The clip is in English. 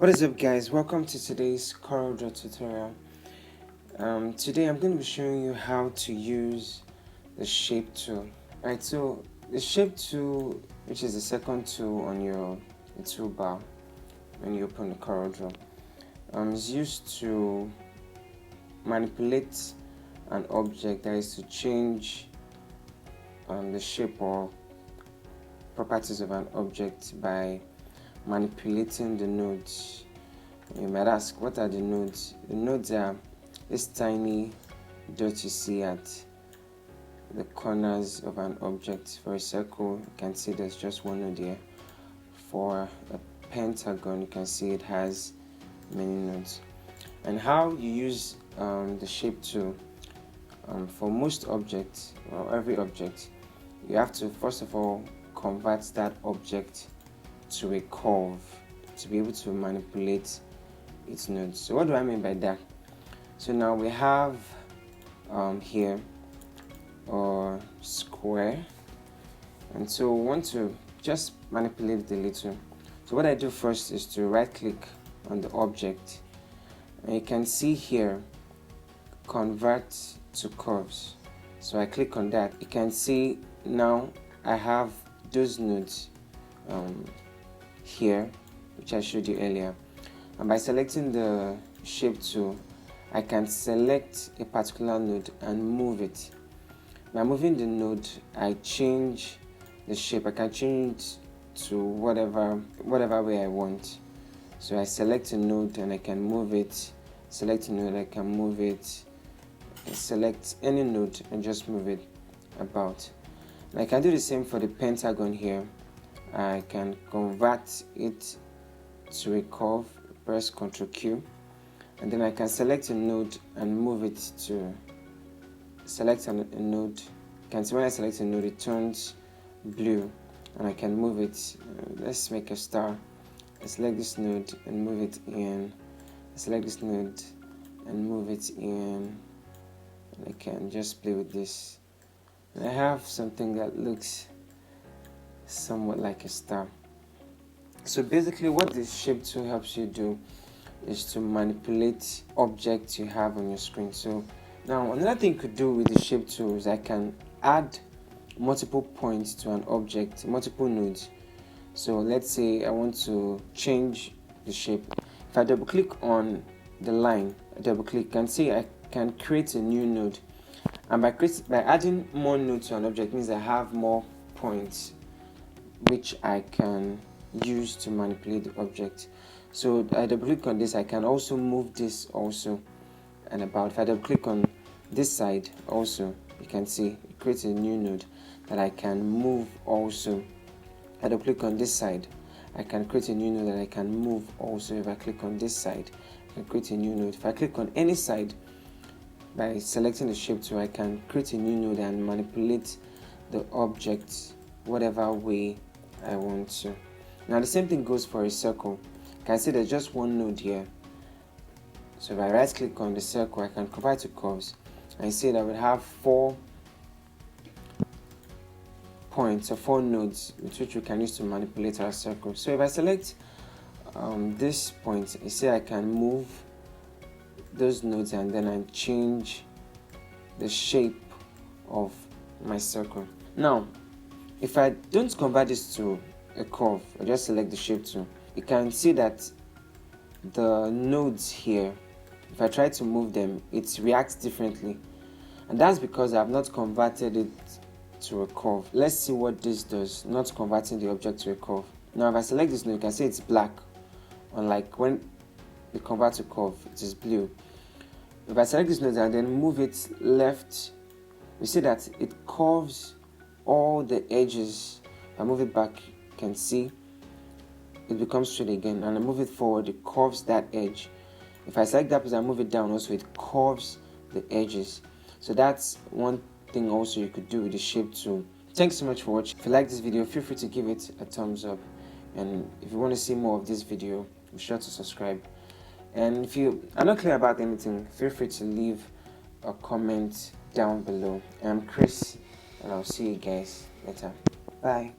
What is up, guys? Welcome to today's CorelDraw tutorial. Today I'm going to be showing you how to use the shape tool. Alright, so the shape tool, which is the second tool on your toolbar when you open the CorelDraw, is used to manipulate an object, that is to change the shape or properties of an object by manipulating the nodes. You might ask, what are the nodes? The nodes are this tiny dot you see at the corners of an object. For a circle, you can see there's just one node here. For a pentagon, you can see it has many nodes. And how you use the shape tool for most objects, or every object, you have to first of all convert that object to a curve to be able to manipulate its nodes. So what do I mean by that? So now we have here a square, and so we want to just manipulate it a little. So what I do first is to right click on the object, and you can see here convert to curves. So I click on that. You can see now I have those nodes here, which I showed you earlier, and by selecting the shape tool I can select a particular node and move it. By moving the node, I change the shape. I can change it to whatever way I want. So I select a node and I can move it, select a node, I can move it, select any node and just move it about. And I can do the same for the pentagon here. I can convert it to a curve, press Ctrl Q, and then I can select a node and move it to select a node. You can see when I select a node it turns blue, and I can move it. Let's make a star. I select this node and move it in. I select this node and move it in, and I can just play with this. And I have something that looks somewhat like a star. So basically what this shape tool helps you do is to manipulate objects you have on your screen. So now another thing you could do with the shape tool is I can add multiple points to an object, multiple nodes. So let's say I want to change the shape. If I double click on the line, you can see I can create a new node, and by adding more nodes to an object means I have more points which I can use to manipulate the object. So I double click on this, I can also move this also and about. If I double click on this side also, you can see it creates a new node that I can move also. If I double click on this side, I can create a new node that I can move also. If I click on this side, I can create a new node. If I click on any side by selecting the shape tool, I can create a new node and manipulate the object whatever way I want to. Now the same thing goes for a circle. You can see there's just one node here. So if I right click on the circle, I can convert to curves. And you see that we have 4 points or 4 nodes with which we can use to manipulate our circle. So if I select this point, you see I can move those nodes and then I change the shape of my circle. Now if I don't convert this to a curve, I just select the shape tool, you can see that the nodes here, if I try to move them, it reacts differently, and that's because I have not converted it to a curve. Let's see what this does, not converting the object to a curve. Now if I select this node, you can see it's black, unlike when you convert to curve, it is blue. If I select this node and then move it left, you see that it curves all the edges. If I move it back, you can see it becomes straight again, and I move it forward, it curves that edge. If I select that place and move it down also, it curves the edges. So that's one thing also you could do with the shape tool. Thanks so much for watching. If you like this video, feel free to give it a thumbs up, and if you want to see more of this video, be sure to subscribe. And if you are not clear about anything, feel free to leave a comment down below. I'm Chris, and I'll see you guys later. Bye.